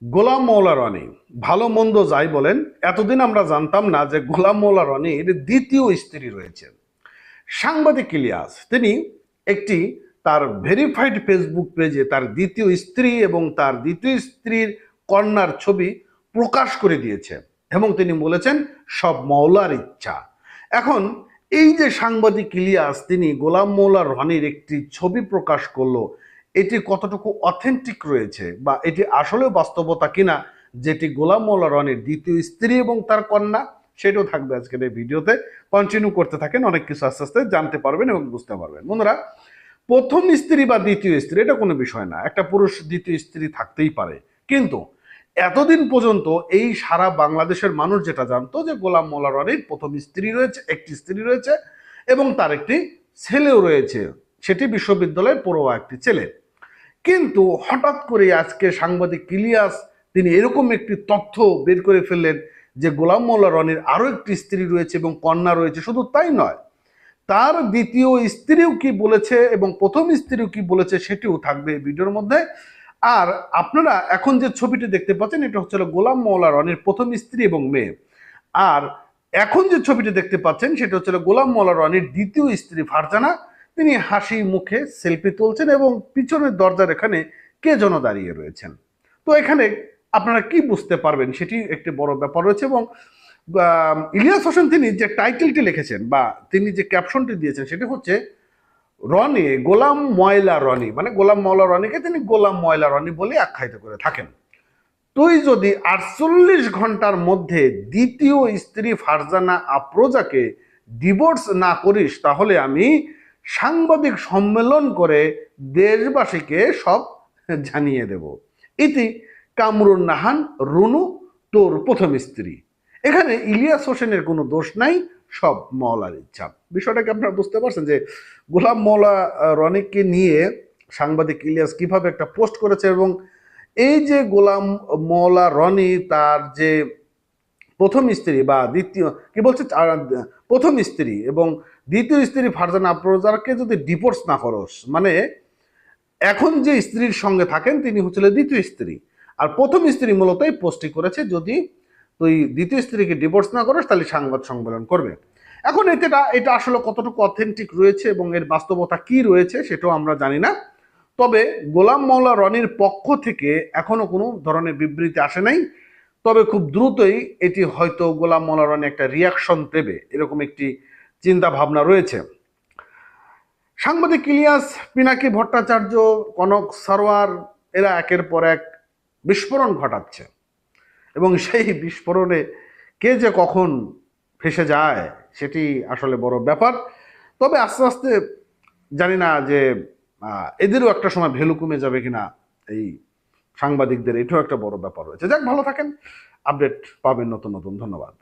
গোলাম মওলা রনি, ভালো মন্দ যাই বলেন, এতদিন আমরা জানতাম না যে গোলাম মওলা রনির দ্বিতীয় স্ত্রী রয়েছে। সাংবাদিক ইলিয়াস তিনি একটি তার ভেরিফাইড ফেসবুক পেজে তার দ্বিতীয় স্ত্রী এবং তার দ্বিতীয় স্ত্রীর কন্যার ছবি প্রকাশ করে দিয়েছে এবং তিনি বলেছেন সব মওলার ইচ্ছা। এখন এই যে সাংবাদিক ইলিয়াস তিনি গোলাম মওলা রনির একটি ছবি প্রকাশ করলো, এটি কতটুকু অথেন্টিক রয়েছে বা এটি আসলে বাস্তবতা কিনা, যেটি গোলাম মওলা রনির দ্বিতীয় স্ত্রী এবং তার কন্যা, সেটাও থাকবে আজকের এই ভিডিওতে। কন্টিনিউ করতে থাকেন, অনেক কিছু আস্তে আস্তে জানতে পারবেন এবং বুঝতে পারবেন। বন্ধুরা, প্রথম স্ত্রী বা দ্বিতীয় স্ত্রী এটা কোনো বিষয় না, একটা পুরুষ দ্বিতীয় স্ত্রী থাকতেই পারে, কিন্তু এতদিন পর্যন্ত এই সারা বাংলাদেশের মানুষ যেটা জানতো যে গোলাম মওলা রনির প্রথম স্ত্রী রয়েছে, একটি স্ত্রী রয়েছে এবং তার একটি ছেলেও রয়েছে, সেটি বিশ্ববিদ্যালয়ের পড়ুয়া একটি ছেলে। কিন্তু হঠাৎ করে আজকে সাংবাদিক ইলিয়াস তিনি এরকম একটি তথ্য বের করে ফেললেন যে গোলাম মওলা রনির আরো একটি স্ত্রী রয়েছে এবং কন্যা রয়েছে। শুধু তাই নয়, তার দ্বিতীয় স্ত্রীও কি বলেছে এবং প্রথম স্ত্রীও কি বলেছে সেটিও থাকবে ভিডিওর মধ্যে। আর আপনারা এখন যে ছবিটি দেখতে পাচ্ছেন এটা হচ্ছে গোলাম মওলা রনির প্রথম স্ত্রী এবং মেয়ে। আর এখন যে ছবিটি দেখতে পাচ্ছেন সেটা হচ্ছে গোলাম মওলা রনির দ্বিতীয় স্ত্রী ফারজানা। তিনি হাসি মুখে সেলফি তুলছেন এবং পিছনের দরজার এখানে কে যেন দাঁড়িয়ে রয়েছেন। তো এখানে আপনারা কি বুঝতে পারবেন সেটি একটি বড় ব্যাপার রয়েছে। এবং ইলিয়াস হোসেন তিনি যে টাইটেলটি লিখেছেন বা তিনি যে ক্যাপশনটি দিয়েছেন সেটি হচ্ছে রনি গোলাম ময়লা রনি, মানে গোলাম মওলা রনিকে তিনি গোলাম ময়লা রনি বলে আখ্যায়িত করে থাকেন। তুই যদি 48 ঘন্টার মধ্যে দ্বিতীয় স্ত্রী ফারজানা আফরোজাকে ডিভোর্স না করিস তাহলে আমি সাংবাদিক সম্মেলন করে দেশবাসীকে সব জানিয়ে দেব। ইতি কামরুন নাহান রুনু, তোর প্রথম স্ত্রী। এখানে ইলিয়াস হোসেনের কোনো দোষ নাই, সব মওলার ইচ্ছা। বিষয়টাকে আপনারা বুঝতে পারছেন যে গোলাম মওলা রনিকে নিয়ে সাংবাদিক ইলিয়াস কিভাবে একটা পোস্ট করেছে এবং এই যে গোলাম মওলা রনি তার যে প্রথম স্ত্রী বা দ্বিতীয় কি বলছে প্রথম স্ত্রী এবং দ্বিতীয় স্ত্রী ফারজানা আফরোজাকে যদি ডিভোর্স না করস, মানে এখন যে স্ত্রীর সঙ্গে থাকেন তিনি হচ্ছিল দ্বিতীয় স্ত্রী, আর প্রথম স্ত্রী মূলত এই পোস্টটি করেছে যদি তুই দ্বিতীয় স্ত্রীকে ডিভোর্স না করিস তাহলে সংবাদ সম্মেলন করবে। এখন এটা আসলে কতটুকু অথেন্টিক রয়েছে এবং এর বাস্তবতা কি রয়েছে সেটাও আমরা জানি না। তবে গোলাম মওলা রনির পক্ষ থেকে এখনো কোনো ধরনের বিবৃতি আসে নাই। তবে খুব দ্রুতই এটি হয়তো গোলাম মওলা রনি একটা রিয়াকশন দেবে, এরকম একটি চিন্তা ভাবনা রয়েছে। সাংবাদিক ইলিয়াস, পিনাকি ভট্টাচার্য, কনক সারোয়ার এরা একের পর এক বিস্ফোরণ ঘটাচ্ছে এবং সেই বিস্ফোরণে কে যে কখন ফেসে যায় সেটি আসলে বড় ব্যাপার। তবে আস্তে আস্তে জানি না যে এদেরও একটা সময় ভ্যালু কমে যাবে কিনা এই সাংবাদিকদের, এটাও একটা বড় ব্যাপার রয়েছে। যাক, ভালো থাকেন, আপডেট পাবেন নতুন নতুন। ধন্যবাদ।